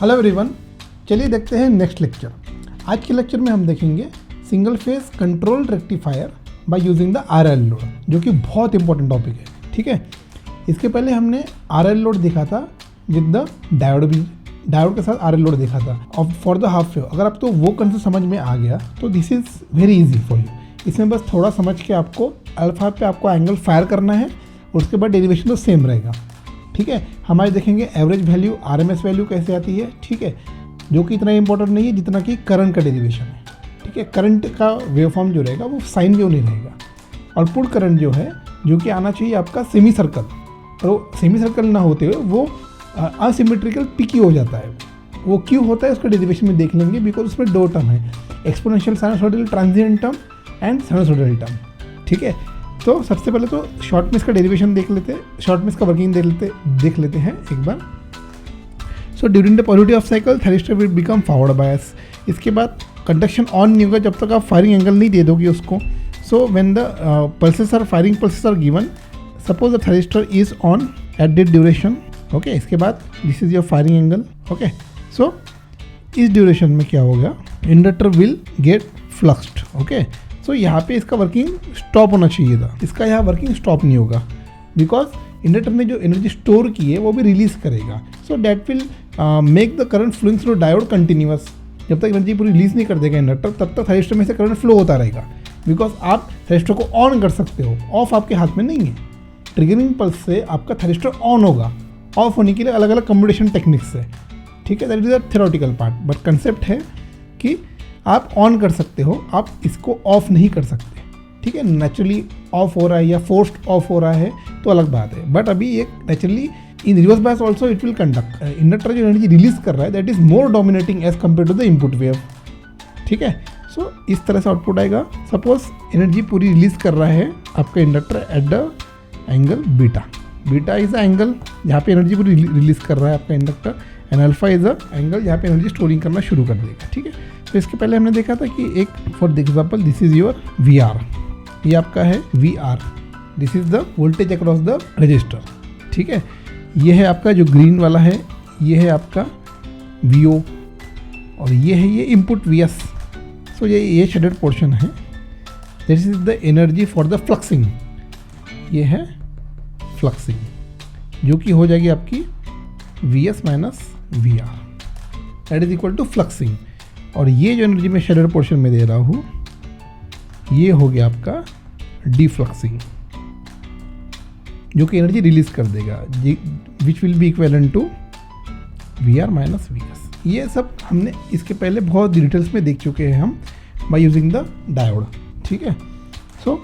Hello everyone, चलिए देखते हैं नेक्स्ट लेक्चर। आज के लेक्चर में हम देखेंगे single phase control rectifier by using the RL load, जो कि बहुत इंपॉर्टेंट टॉपिक है। ठीक है, इसके पहले हमने आरएल लोड देखा था विद द डायोड भी, डायोड के साथ आरएल लोड देखा था और फॉर द हाफ वेव। अगर आपको वो कंसेप्ट समझ में आ गया तो this is very easy for you. इसमें बस थोड़ा समझ के आपको अल्फा पे आपको एंगल फायर करना है और उसके बाद डेरिवेशन तो सेम रहेगा। ठीक है, हमारे देखेंगे एवरेज वैल्यू, आरएमएस वैल्यू कैसे आती है। ठीक है, जो कि इतना इंपॉर्टेंट नहीं है जितना कि करंट का डेरिवेशन है। ठीक है, करंट का वेव फॉर्म जो रहेगा वो साइन वेव नहीं रहेगा। आउटपुट करंट जो है, जो कि आना चाहिए आपका सेमी सर्कल, और वो सेमी सर्कल ना होते हुए वो असिमेट्रिकल पिकी हो जाता है। वो क्यों होता है उसका डेरिवेशन में देख लेंगे, बिकॉज उसमें दो टर्म है, exponential sinusoidal transient term and sinusoidal term. ठीक है, तो सबसे पहले तो शॉर्ट में इसका डेरिवेशन देख लेते हैं, शॉर्ट में इसका वर्किंग देख लेते हैं एक बार। So during the polarity of cycle thyristor will become forward bias. इसके बाद कंडक्शन ऑन नहीं होगा जब तक आप फायरिंग एंगल नहीं दे दोगे उसको। So when the pulses are firing pulses are given, suppose the thyristor is on at this duration. Okay, इसके बाद this is your firing angle. Okay, so इस ड्यूरेशन में क्या होगा, inductor will get fluxed. Okay, so यहाँ पे इसका working stop होना चाहिए था, इसका यहाँ वर्किंग स्टॉप नहीं होगा बिकॉज इंडक्टर ने जो एनर्जी स्टोर की है वो भी रिलीज करेगा। So that will make the current flowing through diode continuous. जब तक एनर्जी पूरी रिलीज नहीं कर देगा इंडक्टर, तब तक थैरिस्टर में से करंट फ्लो होता रहेगा। बिकॉज आप थैरिस्टर को ऑन कर सकते हो, ऑफ आपके हाथ में नहीं है। ट्रिगरिंग पल्स से आपका थैरिस्टर ऑन होगा, ऑफ होने के लिए अलग अलग कम्युनिकेशन टेक्निक्स है। ठीक है, that is a theoretical part, but concept है कि आप ऑन कर सकते हो, आप इसको ऑफ नहीं कर सकते। ठीक है, नेचुरली ऑफ हो रहा है या फोर्स्ड ऑफ हो रहा है तो अलग बात है, बट अभी एक naturally in reverse bias also it will conduct. Inductor जो एनर्जी रिलीज कर रहा है that is more dominating as compare to the input wave. ठीक है, सो इस तरह से आउटपुट आएगा। सपोज एनर्जी पूरी रिलीज कर रहा है आपका inductor at the angle beta. Beta is the angle जहाँ पे एनर्जी पूरी रिलीज कर रहा है आपका inductor, and alpha is the angle जहाँ पे एनर्जी स्टोरिंग करना शुरू कर देगा। ठीक है, तो इसके पहले हमने देखा था कि एक for example this is your V R, ये आपका है V R, this is the voltage across the resistor. ठीक है, ये है आपका जो ग्रीन वाला है, ये है आपका वी ओ, और ये है ये इनपुट वी एस। सो ये शेडेड पोर्शन है, this is the energy for the fluxing, ये है फ्लक्सिंग, जो कि हो जाएगी आपकी V S minus V R, that is equal to fluxing. और ये जो एनर्जी मैं शेडेड पोर्शन में दे रहा हूँ, ये हो गया आपका डिफ्लक्सिंग, जो कि एनर्जी रिलीज कर देगा, which will be equivalent to V R minus V S. ये सब हमने इसके पहले बहुत डिटेल्स में देख चुके हैं हम बाय यूजिंग द डायोड। ठीक है, सो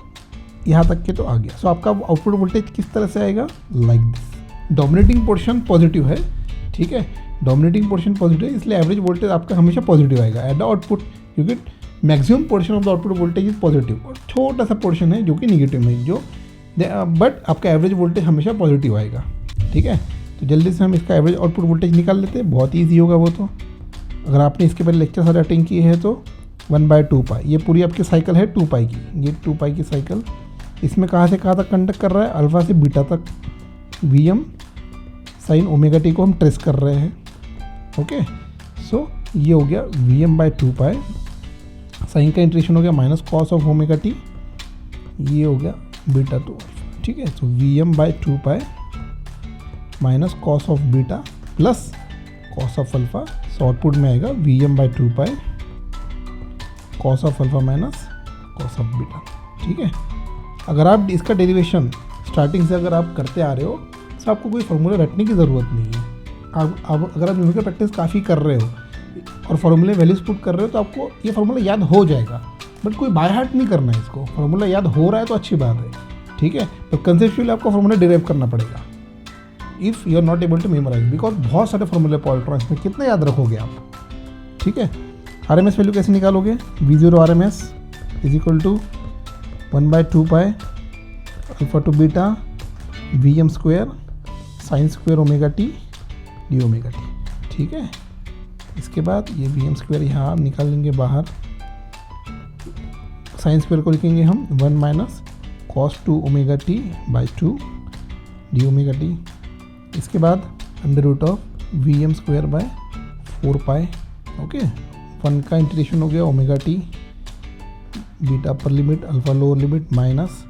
यहाँ तक के तो आ गया। सो आपका आउटपुट वोल्टेज किस तरह से आएगा, like this. Dominating portion positive है। ठीक है, डोमिनेटिंग पोर्शन पॉजिटिव है, इसलिए एवरेज वोल्टेज आपका हमेशा पॉजिटिव आएगा एट द आउटपुट, क्योंकि maximum portion of the output voltage is positive, और छोटा सा पोर्शन है जो कि निगेटिव है, जो बट आपका एवरेज वोल्टेज हमेशा पॉजिटिव आएगा। ठीक है, तो जल्दी से हम इसका एवरेज आउटपुट वोल्टेज निकाल लेते हैं, बहुत ईजी होगा वो तो। अगर आपने इसके पहले लेक्चर सारे अटेंड किए हैं तो 1/2 पाई, ये पूरी आपकी साइकिल है 2 पाई की, ये 2 पाई की साइकिल। इसमें कहाँ से कहाँ तक कंडक्ट कर रहा है, अल्फा से बीटा तक V M sine omega T को हम ट्रेस कर रहे हैं। ओके, सो ये हो गया V M by 2 pi, sine का इंट्रेशन हो गया minus cos of omega T, ये हो गया बीटा टू अल्फा। ठीक है, तो V M by 2 pi minus cos of beta plus cos of alpha. So output में आएगा V M by 2 pi cos of alpha minus cos of beta. ठीक है, अगर आप इसका डेरिवेशन स्टार्टिंग से अगर आप करते आ रहे हो तो आपको कोई फार्मूला रटने की ज़रूरत नहीं है। अब अगर आप न्यूमेरिकल प्रैक्टिस काफ़ी कर रहे हो और फार्मूले वैल्यूज पुट कर रहे हो तो आपको ये फार्मूला याद हो जाएगा, बट कोई बाय हार्ट नहीं करना है इसको। फार्मूला याद हो रहा है तो अच्छी बात है। ठीक है, तो कंसेप्चुअली आपको फार्मूला डिराइव करना पड़ेगा if you are not able to memorize, because बहुत सारे फार्मूले पॉलिट्रॉन्स में कितना याद रखोगे आप। ठीक है, आर एम एस वैल्यू कैसे निकालोगे, V zero R M S is equal to 1/2 pi alpha to beta V M square sine square omega T D omega T. ठीक है, इसके बाद ये वी एम स्क्वायर यहाँ निकाल लेंगे बाहर, साइन स्क्वायर को लिखेंगे हम 1 minus cos 2 omega T by 2 D omega T. इसके बाद under root of V M square by 4 pi, okay. 1 का इंटीग्रेशन हो गया omega T, beta upper limit alpha lower limit minus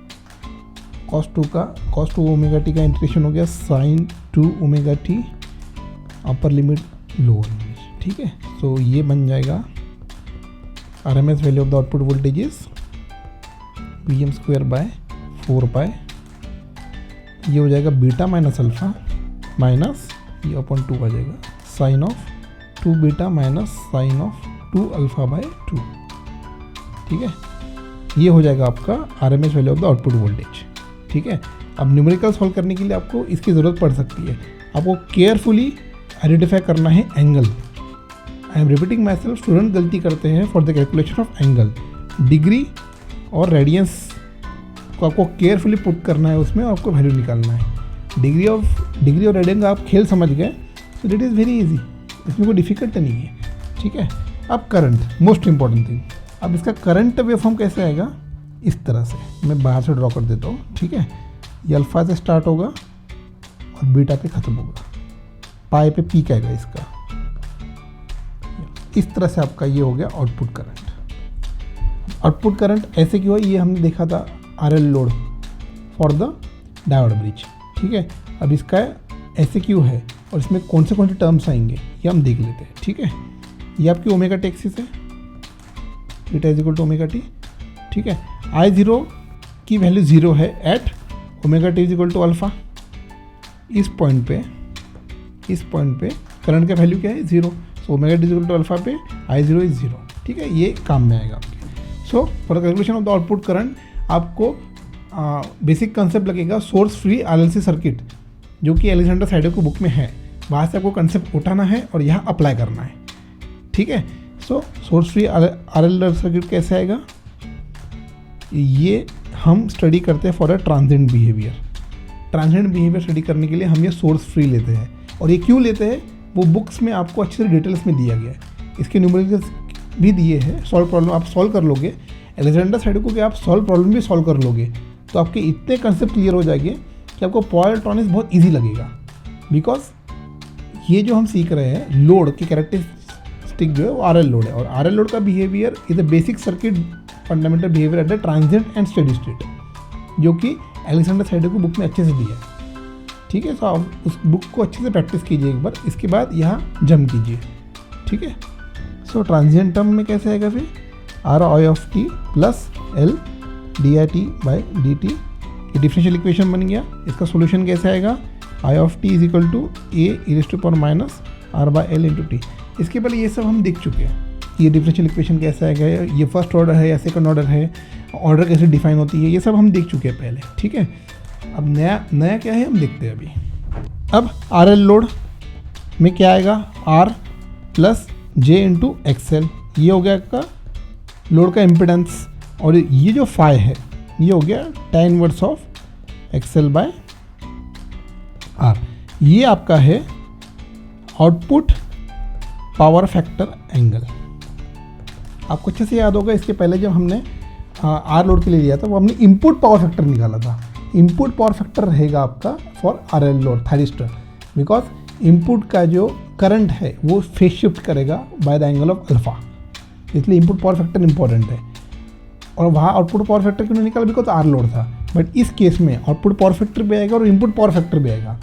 cos 2 omega T का integration हो गया sin 2 omega T upper limit lower limit, ठीक है। सो ये बन जाएगा RMS value of the output voltage is Vm² bye 4 pi, ये हो जाएगा बीटा माइनस अल्फा माइनस ये अपॉन 2 आ जाएगा sine of 2 beta minus sine of 2 alpha by 2, ठीक है। ये हो जाएगा आपका RMS value of the output voltage, ठीक है। अब न्यूमेरिकल सॉल्व करने के लिए आपको इसकी ज़रूरत पड़ सकती है, आपको केयरफुली आइडेंटिफाई करना है angle. I am repeating my self, student गलती करते हैं for the calculation of angle, degree और रेडियंस को आपको केयरफुली पुट करना है, उसमें आपको वैल्यू निकालना है। डिग्री और रेडियन का आप खेल समझ गए तो इट इज़ वेरी इजी, इसमें कोई डिफिकल्ट नहीं है, ठीक है। अब करंट, मोस्ट इंपॉर्टेंट थिंग, अब इसका करंट वेवफॉर्म कैसे आएगा, इस तरह से मैं बाहर से ड्रॉ कर देता हूँ, ठीक है। ये अल्फा से स्टार्ट होगा और बीटा पे ख़त्म होगा, पाई पे पीक आएगा इसका, इस तरह से आपका ये हो गया आउटपुट करंट। आउटपुट करंट ऐसे क्यों है, ये हमने देखा था RL load for the diode bridge, ठीक है। अब इसका ऐसे क्यों है और इसमें कौन से टर्म्स आएंगे ये हम देख लेते हैं, ठीक है। ये आपकी ओमेगा टी एक्सिस है, theta is equal to omega T, ठीक है। I0 की वैल्यू 0 है at omega T is equal to alpha. इस पॉइंट पे करंट का वैल्यू क्या है, 0। So omega T is equal to alpha पे I0 इज 0, ठीक है। ये काम में आएगा आपके। So for the calculation of the output current आपको बेसिक कंसेप्ट लगेगा सोर्स फ्री RLC सर्किट, जो कि एलेक्जेंडर साइडो की बुक में है, वहाँ से आपको कंसेप्ट उठाना है और यहाँ अप्लाई करना है, ठीक है। सो सोर्स फ्री RL सर्किट कैसे आएगा, ये हम स्टडी करते हैं for a transient behaviour. Transient behaviour study करने के लिए हम ये सोर्स फ्री लेते हैं, और ये क्यों लेते हैं वो बुक्स में आपको अच्छे से डिटेल्स में दिया गया है, इसके न्यूमेरिकल्स भी दिए हैं। सॉल्व प्रॉब्लम आप सॉल्व कर लोगे, एलेक्जेंडर साइडो को कि आप सॉल्व प्रॉब्लम भी सॉल्व कर लोगे तो आपके इतने कंसेप्ट क्लियर हो जाएंगे कि आपको पावर इलेक्ट्रॉनिक्स बहुत ईजी लगेगा। बिकॉज ये जो हम सीख रहे हैं लोड की कैरेक्टरिस्टिक जो है वो RL लोड है, और RL लोड का behaviour is a basic circuit fundamental behaviour at the transient and steady state, जो कि एलेक्जेंडर साइडो की बुक में अच्छे से दिया है, ठीक है। तो आप उस बुक को अच्छे से प्रैक्टिस कीजिए एक बार, इसके बाद यहाँ जम कीजिए, ठीक है। सो ट्रांजिएंट टर्म में कैसे आएगा फिर, RI प्लस L DIT/dt, ये डिफरेंशियल इक्वेशन बन गया। इसका सॉल्यूशन कैसे आएगा, I is equal to A e⁻R/L into T. इसके पहले ये सब हम देख चुके हैं, ये डिफरेंशियल इक्वेशन कैसे आएगा, ये फर्स्ट ऑर्डर है या सेकंड ऑर्डर है, ऑर्डर कैसे डिफाइन होती है, ये सब हम देख चुके हैं पहले, ठीक है। अब नया क्या है हम देखते हैं अभी। अब RL लोड में क्या आएगा, R plus J into XL, ये हो गया आपका लोड का इम्पिडेंस, और ये जो फाई है ये हो गया tan इनवर्स ऑफ XL/R। ये आपका है आउटपुट पावर फैक्टर एंगल। आपको अच्छे से याद होगा, इसके पहले जब हमने R लोड के लिए लिया था वो हमने इनपुट पावर फैक्टर निकाला था। इनपुट पावर फैक्टर रहेगा आपका for RL load thyristor, because input का जो करंट है वो फेज शिफ्ट करेगा by the angle of alpha, इसलिए इनपुट पावर फैक्टर इंपॉर्टेंट है। और वहाँ आउटपुट पावर फैक्टर क्यों नहीं निकाला, बिकॉज R लोड था। बट इस केस में आउटपुट पावर फैक्टर भी आएगा और इनपुट पावर फैक्टर भी आएगा।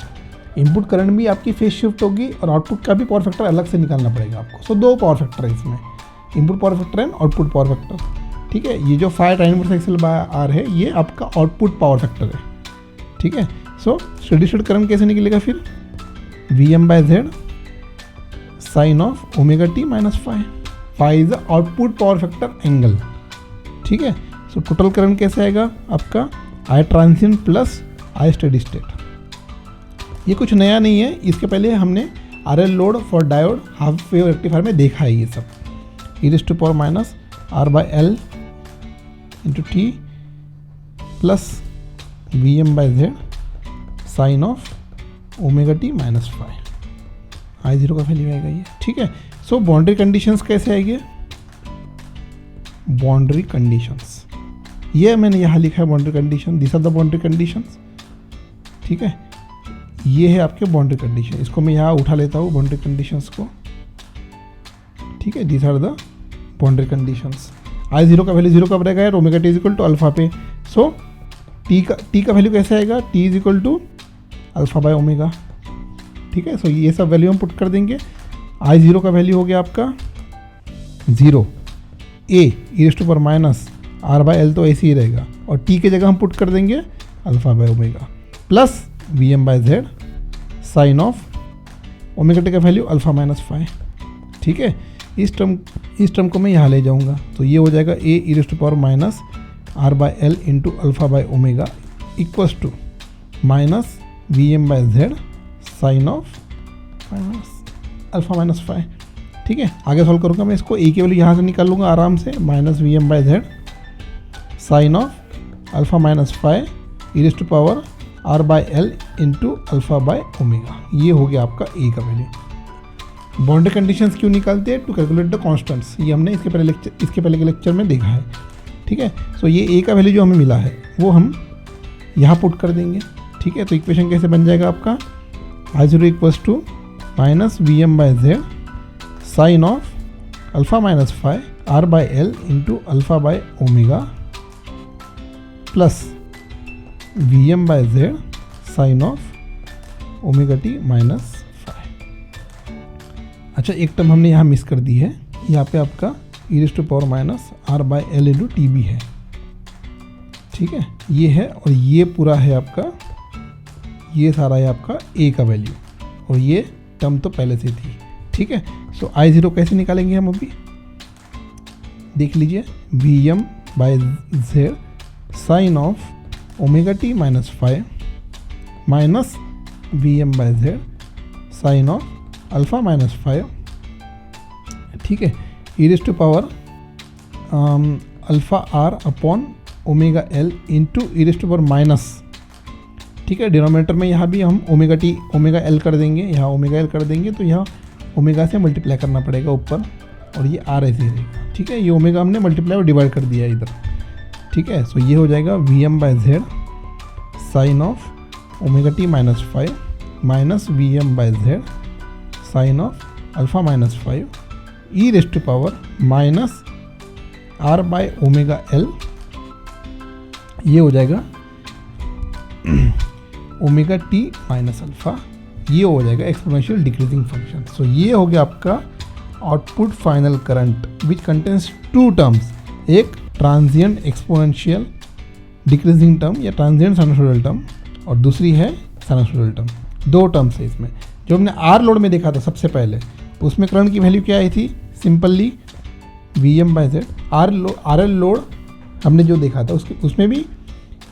इनपुट करंट भी आपकी फेज शिफ्ट होगी और आउटपुट का भी पावर फैक्टर अलग से निकालना पड़ेगा आपको। सो दो पावर फैक्टर है इसमें, input power factor and output power factor, ठीक है। ये जो फाई tan इनवर्स XL/R है ये आपका आउटपुट पावर फैक्टर है, ठीक है। सो स्टेडी स्टेट करंट कैसे निकलेगा फिर, Vm/Z sine of omega T minus phi. Phi is the output power factor angle, ठीक है। सो टोटल करंट कैसे आएगा आपका, I transient plus I steady state. ये कुछ नया नहीं है, इसके पहले हमने RL load for diode half wave rectifier में देखा है ये सब। e⁻R/L into T plus Vm/Z sine of omega T minus phi. I0 का वैल्यू आएगा ये, ठीक है। सो बाउंड्री कंडीशंस कैसे आएंगे, बाउंड्री कंडीशंस ये मैंने यहाँ लिखा है, boundary condition, this are the boundary conditions, ठीक है। ये है आपके बाउंड्री कंडीशन, इसको मैं यहाँ उठा लेता हूँ बाउंड्री कंडीशंस को, ठीक है, these are the boundary conditions. I0 का वैल्यू 0 कब रहेगा यार, omega T is equal to alpha पे। सो टी का वैल्यू कैसे आएगा, T is equal to alpha by omega. ठीक है, सो ये सब वैल्यू हम पुट कर देंगे। I0 का वैल्यू हो गया आपका 0, ए ई टू पर माइनस आर बाय एल तो ऐसे ही रहेगा, और टी की जगह हम पुट कर देंगे alpha by omega plus V M by Z sine of omega T का वैल्यू अल्फा माइनस फाइव। ठीक है, इस टर्म को मैं यहाँ ले जाऊँगा, तो ये हो जाएगा A e to power minus R by L into alpha by omega equals to minus V M by Z sine of minus alpha minus five. ठीक है, आगे सॉल्व करूँगा मैं इसको, ए की वैल्यू यहाँ से निकाल लूँगा आराम से, minus V M by Z sine of alpha minus five E to power R by L into alpha by omega. ये हो गया आपका ए का वैल्यू। बाउंड्री कंडीशंस क्यों निकालते हैं, टू कैलकुलेट द कॉन्स्टेंट्स, ये हमने इसके पहले के लेक्चर में देखा है। ठीक है, सो ये ए का वैल्यू जो हमें मिला है वो हम यहाँ पुट कर देंगे। ठीक है, तो इक्वेशन कैसे बन जाएगा आपका, I0 equals to minus V M by Z sine of alpha minus five R by L into alpha by omega plus V M by Z sine of omega T minus five. अच्छा, एक term हमने यहाँ miss कर दी है, यहाँ पे आपका e to power minus R by L into T B है। ठीक है, ये है, और ये पूरा है आपका, ये सारा है आपका ए का वैल्यू, और ये टर्म तो पहले से थी। ठीक है, सो I0 कैसे निकालेंगे हम अभी, देख लीजिए, V M by Z sine of omega T minus five minus V M by Z sine of alpha minus five. ठीक है, e to power alpha R upon omega L into e to power minus. ठीक है, denominator में यहाँ भी हम omega L कर देंगे, यहाँ ओमेगा एल कर देंगे, तो यहाँ ओमेगा से मल्टीप्लाई करना पड़ेगा ऊपर, और ये आर ऐसे ही रहेगा। ठीक है, ये ओमेगा हमने मल्टीप्लाई और डिवाइड कर दिया इधर। ठीक है, सो ये हो जाएगा V M by Z sine of omega T minus five minus V M by Z sine of alpha minus five E rest to power minus R by omega L, ये हो जाएगा ओमेगा टी माइनस अल्फा, ये हो जाएगा exponential decreasing function. सो ये हो गया आपका output final current which contains two terms, एक ट्रांजिएंट एक्सपोनेंशियल डिक्रीजिंग टर्म या ट्रांजिएंट साइनसॉइडल टर्म, और दूसरी है साइनसॉइडल टर्म। दो टर्म्स है इसमें। जो हमने आर लोड में देखा था सबसे पहले, उसमें करंट की वैल्यू क्या आई थी, simply V M by Z. R L load हमने जो देखा था उसमें भी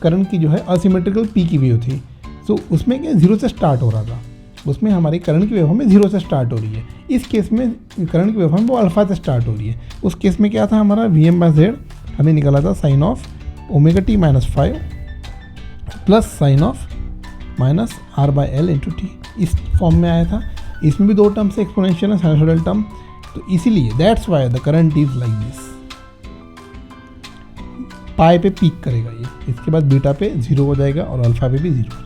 करंट की जो है असिमेट्रिकल पी की वेव थी। सो उसमें क्या 0 से स्टार्ट हो रहा था, उसमें हमारी करंट की वेवफॉर्म में 0 से स्टार्ट हो रही है। इस केस में करंट की वेवफॉर्म वो अल्फा से स्टार्ट हो रही है। उस केस में क्या था हमारा वी एम बाय जेड हमने निकाला था sine of omega T minus five plus sine of minus R by L into T, इस फॉर्म में आया था। इसमें भी दो टर्म से एक्सपोनेंशियल है, साइनसॉइडल टर्म, तो इसीलिए that's why the current is like this. Pi पे पीक करेगा ये, इसके बाद बीटा पे 0 हो जाएगा और अल्फा पे भी 0 हो जाएगा।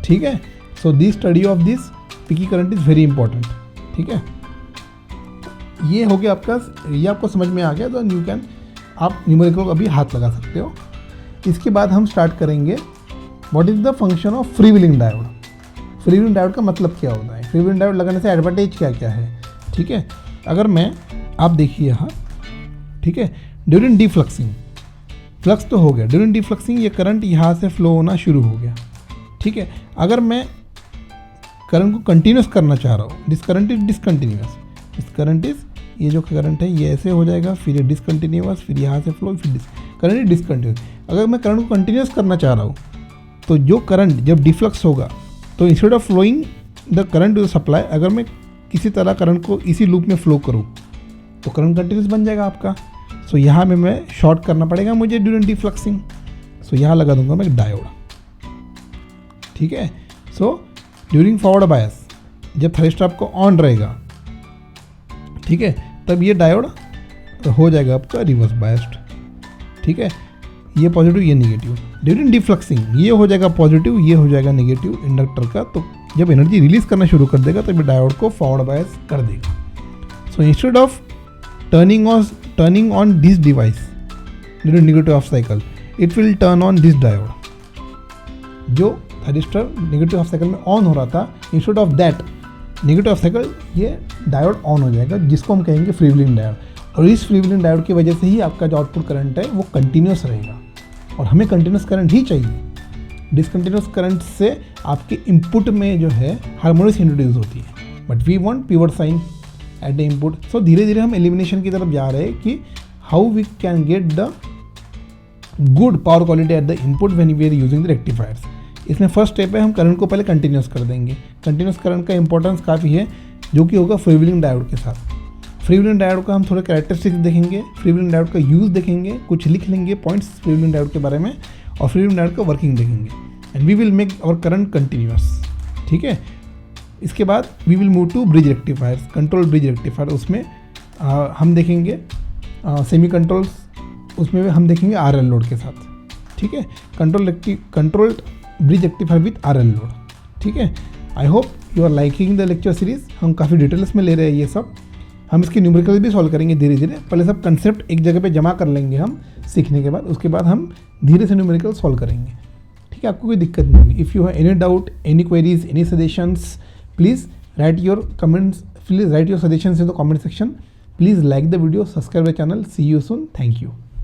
ठीक है, so this study of this Peaky current is very important. ठीक है, ये हो गया आपका, ये आपको समझ में आ गया तो यू कैन, आप न्यूमेरिकल को अभी हाथ लगा सकते हो। इसके बाद हम स्टार्ट करेंगे what is the function of free wheeling diode. Free wheeling diode का मतलब क्या होता है, फ्री व्हीलिंग डायोड लगाने से एडवांटेज क्या क्या है। ठीक है, अगर मैं, आप देखिए यहाँ, ठीक है, ड्यूरिंग डिफ्लक्सिंग, फ्लक्स तो हो गया, ड्यूरिंग डिफ्लक्सिंग ये करंट यहाँ से फ्लो होना शुरू हो गया। ठीक है, अगर मैं करंट को कंटिन्यूस करना चाह रहा हूँ, this current is discontinuous, this current is, ये जो करंट है ये ऐसे हो जाएगा, फिर ये डिसकंटिन्यूस, फिर यहाँ से फ्लो, फिर करंट इज डिसकंटिन्यूस। अगर मैं करंट को कंटिन्यूस करना चाह रहा हूँ तो जो करंट जब डिफ्लक्स होगा तो instead of flowing the current to the supply, अगर मैं किसी तरह करंट को इसी लूप में फ्लो करूँ तो करंट कंटिन्यूस बन जाएगा आपका। सो यहाँ में मैं शॉर्ट करना पड़ेगा मुझे ड्यूरिंग डिफ्लक्सिंग, सो यहाँ लगा दूंगा मैं डायोड। ठीक है, सो ड्यूरिंग फॉरवर्ड बायस जब थर्मिस्टर आपको ऑन रहेगा, ठीक है, तब ये डायोड हो जाएगा आपका रिवर्स बायस्ड। ठीक है, ये पॉजिटिव ये नेगेटिव। ड्यूरिंग डिफ्लक्सिंग ये हो जाएगा पॉजिटिव, ये हो जाएगा नेगेटिव इंडक्टर का। तो जब एनर्जी रिलीज करना शुरू कर देगा तब ये डायोड को फॉरवर्ड बायस कर देगा। So instead of turning on this device during negative half cycle, it will turn on this diode. जो थायरिस्टर नेगेटिव हाफ साइकिल में ऑन हो रहा था, instead of that negative half cycle ये diode on हो जाएगा, जिसको हम कहेंगे फ्रीव्हीलिंग डायोड। और इस फ्रीव्हीलिंग डायोड की वजह से ही आपका जो आउटपुट करंट है वो कंटिन्यूस रहेगा, और हमें कंटिन्यूस करंट ही चाहिए। डिसकंटिन्यूस करंट से आपके इनपुट में जो है हार्मोनिक्स इंट्रोड्यूस होती है, but we want pivot sine at the input. So धीरे धीरे हम एलिमिनेशन की तरफ जा रहे हैं कि how we can get the good power quality at the input when we are using the rectifiers. इसमें फर्स्ट स्टेप है, हम करंट को पहले कंटिन्यूस कर देंगे। कंटिन्यूस करंट का इंपॉर्टेंस काफ़ी है, जो कि होगा फ्रीव्हीलिंग डायोड के साथ। फ्रीव्हीलिंग डायोड का हम थोड़े कैरेक्टरिस्टिक्स देखेंगे, फ्रीव्हीलिंग डायोड का यूज़ देखेंगे, कुछ लिख लेंगे पॉइंट्स फ्रीव्हीलिंग डायोड के बारे में, और फ्रीव्हीलिंग डायोड का वर्किंग देखेंगे, and we will make our current continuous. ठीक है, इसके बाद we will move to bridge rectifiers, control bridge rectifier. उसमें हम देखेंगे सेमी कंट्रोल्स, उसमें हम देखेंगे RL लोड के साथ। ठीक है, controlled bridge rectifier with RL load. ठीक है, I hope you are liking the lecture series. हम काफ़ी डिटेल्स में ले रहे हैं ये सब। हम इसके न्यूमेरिकल भी सॉल्व करेंगे धीरे धीरे, पहले सब कंसेप्ट एक जगह पे जमा कर लेंगे हम सीखने के बाद, उसके बाद हम धीरे से न्यूमेरिकल सॉल्व करेंगे। ठीक है, आपको कोई दिक्कत नहीं होगी। If you have any doubt, any queries, any suggestions, please write your comments, please write your suggestions in the comment section. Please like the video, subscribe the channel. See you soon. Thank you.